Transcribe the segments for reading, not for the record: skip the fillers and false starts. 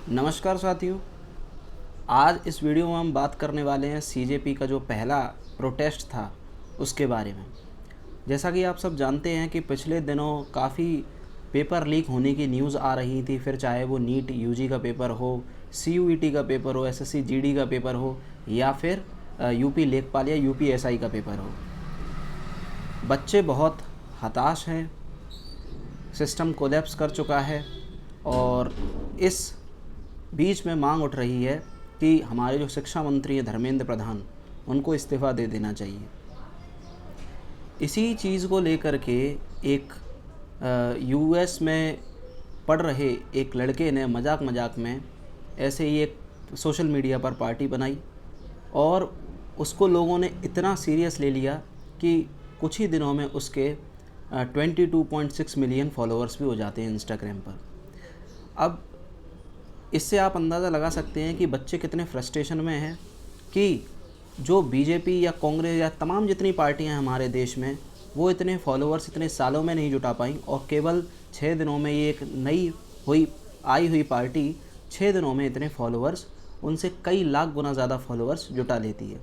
नमस्कार साथियों। आज इस वीडियो में हम बात करने वाले हैं सीजेपी का जो पहला प्रोटेस्ट था उसके बारे में। जैसा कि आप सब जानते हैं कि पिछले दिनों काफ़ी पेपर लीक होने की न्यूज़ आ रही थी, फिर चाहे वो नीट यूजी का पेपर हो, सीयूईटी का पेपर हो, एसएससी जीडी का पेपर हो या फिर यूपी लेखपाल या यूपी एसआई का पेपर हो। बच्चे बहुत हताश हैं, सिस्टम कोलैप्स कर चुका है और इस बीच में मांग उठ रही है कि हमारे जो शिक्षा मंत्री हैं धर्मेंद्र प्रधान, उनको इस्तीफ़ा दे देना चाहिए। इसी चीज़ को लेकर के एक यूएस में पढ़ रहे एक लड़के ने मजाक मजाक में ऐसे ही एक सोशल मीडिया पर पार्टी बनाई और उसको लोगों ने इतना सीरियस ले लिया कि कुछ ही दिनों में उसके 22.6 मिलियन फॉलोअर्स भी हो जाते हैं इंस्टाग्राम पर। अब इससे आप अंदाज़ा लगा सकते हैं कि बच्चे कितने फ्रस्ट्रेशन में हैं कि जो बीजेपी या कांग्रेस या तमाम जितनी पार्टियां हैं हमारे देश में, वो इतने फॉलोअर्स इतने सालों में नहीं जुटा पाई और केवल 6 दिनों में ये एक नई आई हुई पार्टी 6 दिनों में इतने फॉलोअर्स, उनसे कई लाख गुना ज़्यादा फॉलोअर्स जुटा लेती है।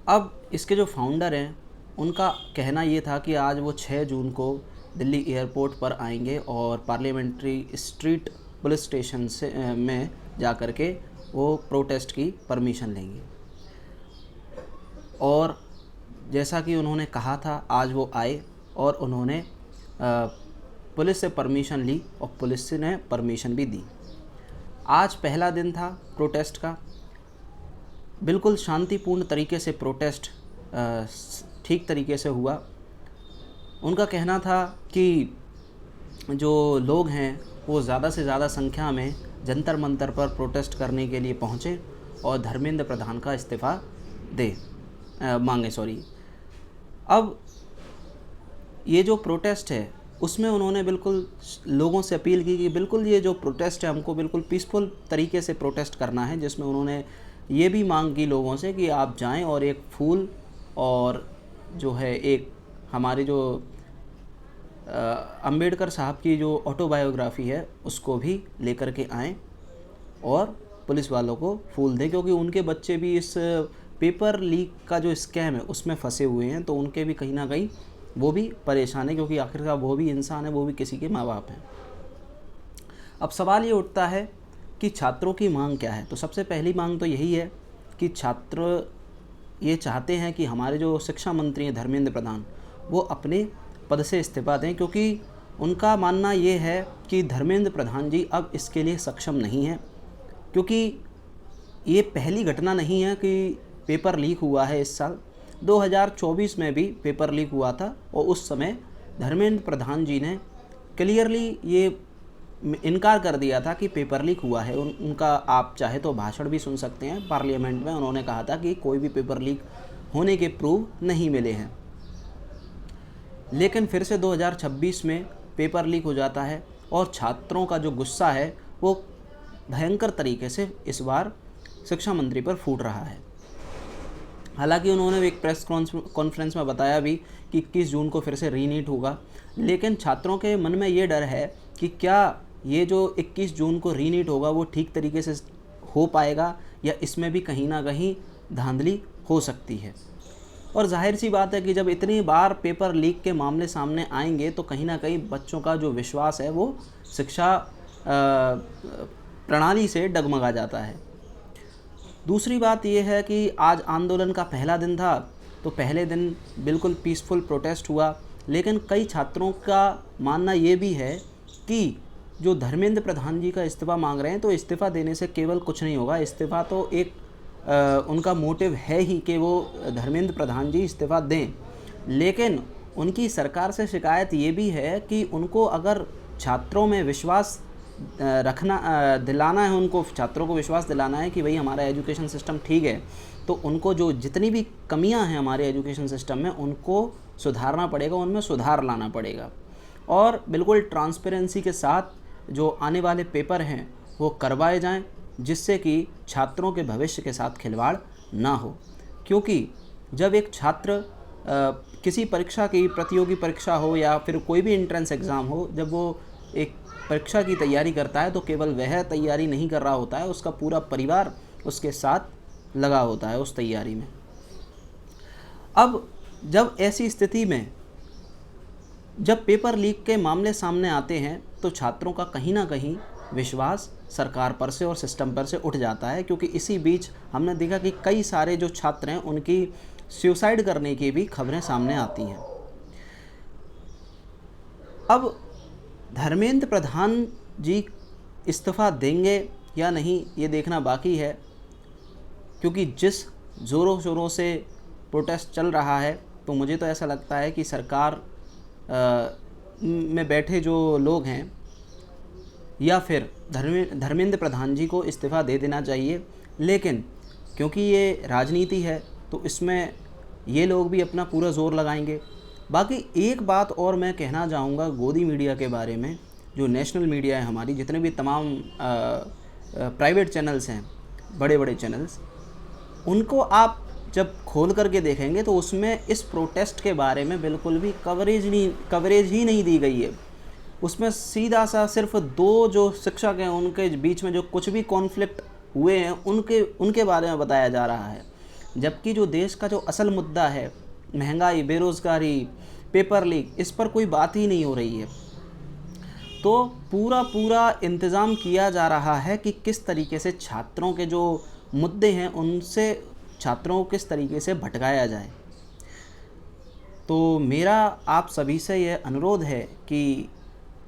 अब इसके जो फाउंडर हैं उनका कहना ये था कि आज वो 6 जून को दिल्ली एयरपोर्ट पर आएंगे और पार्लियामेंट्री स्ट्रीट पुलिस स्टेशन से में जा कर के वो प्रोटेस्ट की परमिशन लेंगे। और जैसा कि उन्होंने कहा था, आज वो आए और उन्होंने पुलिस से परमिशन ली और पुलिस ने परमिशन भी दी। आज पहला दिन था प्रोटेस्ट का। बिल्कुल शांतिपूर्ण तरीके से प्रोटेस्ट ठीक तरीके से हुआ। उनका कहना था कि जो लोग हैं वो ज़्यादा से ज़्यादा संख्या में जंतर मंतर पर प्रोटेस्ट करने के लिए पहुँचे और धर्मेंद्र प्रधान का इस्तीफ़ा मांगे। अब ये जो प्रोटेस्ट है उसमें उन्होंने बिल्कुल लोगों से अपील की कि बिल्कुल ये जो प्रोटेस्ट है हमको बिल्कुल पीसफुल तरीके से प्रोटेस्ट करना है, जिसमें उन्होंने ये भी मांग की लोगों से कि आप जाएं और एक फूल और जो है एक हमारे जो अंबेडकर साहब की जो ऑटोबायोग्राफ़ी है उसको भी लेकर के आएँ और पुलिस वालों को फूल दें, क्योंकि उनके बच्चे भी इस पेपर लीक का जो स्कैम है उसमें फंसे हुए हैं। तो उनके भी कहीं ना कहीं वो भी परेशान है, क्योंकि आखिरकार वो भी इंसान है, वो भी किसी के माँ बाप हैं। अब सवाल ये उठता है कि छात्रों की मांग क्या है। तो सबसे पहली मांग तो यही है कि छात्र ये चाहते हैं कि हमारे जो शिक्षा मंत्री हैं धर्मेंद्र प्रधान, वो अपने पद से इस्तीफ़ा दें, क्योंकि उनका मानना ये है कि धर्मेंद्र प्रधान जी अब इसके लिए सक्षम नहीं हैं। क्योंकि ये पहली घटना नहीं है कि पेपर लीक हुआ है। इस साल 2024 में भी पेपर लीक हुआ था और उस समय धर्मेंद्र प्रधान जी ने क्लियरली ये इनकार कर दिया था कि पेपर लीक हुआ है। उनका आप चाहे तो भाषण भी सुन सकते हैं पार्लियामेंट में। उन्होंने कहा था कि कोई भी पेपर लीक होने के प्रूफ नहीं मिले हैं। लेकिन फिर से 2026 में पेपर लीक हो जाता है और छात्रों का जो गुस्सा है वो भयंकर तरीके से इस बार शिक्षा मंत्री पर फूट रहा है। हालांकि उन्होंने एक प्रेस कॉन्फ्रेंस में बताया भी कि 21 जून को फिर से रीनीट होगा, लेकिन छात्रों के मन में ये डर है कि क्या ये जो 21 जून को रीनीट होगा वो ठीक तरीके से हो पाएगा या इसमें भी कहीं ना कहीं धांधली हो सकती है। और जाहिर सी बात है कि जब इतनी बार पेपर लीक के मामले सामने आएंगे तो कहीं ना कहीं बच्चों का जो विश्वास है वो शिक्षा प्रणाली से डगमगा जाता है। दूसरी बात यह है कि आज आंदोलन का पहला दिन था, तो पहले दिन बिल्कुल पीसफुल प्रोटेस्ट हुआ, लेकिन कई छात्रों का मानना ये भी है कि जो धर्मेंद्र प्रधान जी का इस्तीफ़ा मांग रहे हैं, तो इस्तीफ़ा देने से केवल कुछ नहीं होगा। इस्तीफ़ा तो एक उनका मोटिव है ही कि वो धर्मेंद्र प्रधान जी इस्तीफ़ा दें, लेकिन उनकी सरकार से शिकायत ये भी है कि उनको अगर छात्रों में विश्वास दिलाना है, उनको छात्रों को विश्वास दिलाना है कि भाई हमारा एजुकेशन सिस्टम ठीक है, तो उनको जो जितनी भी कमियां हैं हमारे एजुकेशन सिस्टम में उनको सुधारना पड़ेगा, उनमें सुधार लाना पड़ेगा। और बिल्कुल ट्रांसपेरेंसी के साथ जो आने वाले पेपर हैं वो करवाए जाएं, जिससे कि छात्रों के भविष्य के साथ खिलवाड़ ना हो। क्योंकि जब एक छात्र किसी परीक्षा की प्रतियोगी परीक्षा हो या फिर कोई भी एंट्रेंस एग्ज़ाम हो, जब वो एक परीक्षा की तैयारी करता है तो केवल वह तैयारी नहीं कर रहा होता है, उसका पूरा परिवार उसके साथ लगा होता है उस तैयारी में। अब जब ऐसी स्थिति में जब पेपर लीक के मामले सामने आते हैं तो छात्रों का कहीं ना कहीं विश्वास सरकार पर से और सिस्टम पर से उठ जाता है, क्योंकि इसी बीच हमने देखा कि कई सारे जो छात्र हैं उनकी सुसाइड करने की भी खबरें सामने आती हैं। अब धर्मेंद्र प्रधान जी इस्तीफ़ा देंगे या नहीं ये देखना बाकी है, क्योंकि जिस ज़ोरों शोरों से प्रोटेस्ट चल रहा है तो मुझे तो ऐसा लगता है कि सरकार में बैठे जो लोग हैं या फिर धर्मेंद्र प्रधान जी को इस्तीफ़ा दे देना चाहिए। लेकिन क्योंकि ये राजनीति है तो इसमें ये लोग भी अपना पूरा ज़ोर लगाएंगे। बाकी एक बात और मैं कहना चाहूँगा गोदी मीडिया के बारे में, जो नेशनल मीडिया है हमारी, जितने भी तमाम प्राइवेट चैनल्स हैं, बड़े बड़े चैनल्स, उनको आप जब खोल करके देखेंगे तो उसमें इस प्रोटेस्ट के बारे में बिल्कुल भी कवरेज ही नहीं दी गई है। उसमें सीधा सा सिर्फ दो जो शिक्षक हैं उनके बीच में जो कुछ भी कॉन्फ्लिक्ट हुए हैं उनके बारे में बताया जा रहा है, जबकि जो देश का जो असल मुद्दा है, महंगाई, बेरोज़गारी, पेपर लीक, इस पर कोई बात ही नहीं हो रही है। तो पूरा इंतज़ाम किया जा रहा है कि किस तरीके से छात्रों के जो मुद्दे हैं उनसे छात्रों को किस तरीके से भटकाया जाए। तो मेरा आप सभी से यह अनुरोध है कि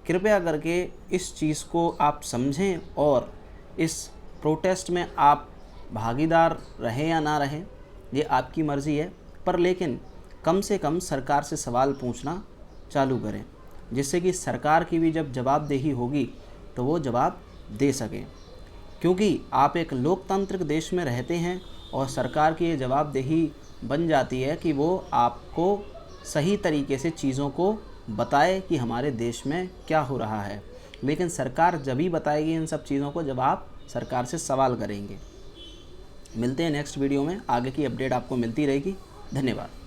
कृपया करके इस चीज़ को आप समझें और इस प्रोटेस्ट में आप भागीदार रहें या ना रहें, ये आपकी मर्ज़ी है, पर लेकिन कम से कम सरकार से सवाल पूछना चालू करें, जिससे कि सरकार की भी जब जवाबदेही होगी तो वो जवाब दे सकें। क्योंकि आप एक लोकतांत्रिक देश में रहते हैं और सरकार की ये जवाबदेही बन जाती है कि वो आपको सही तरीके से चीज़ों को बताए कि हमारे देश में क्या हो रहा है। लेकिन सरकार जब ही बताएगी इन सब चीज़ों को जब आप सरकार से सवाल करेंगे। मिलते हैं नेक्स्ट वीडियो में, आगे की अपडेट आपको मिलती रहेगी। धन्यवाद।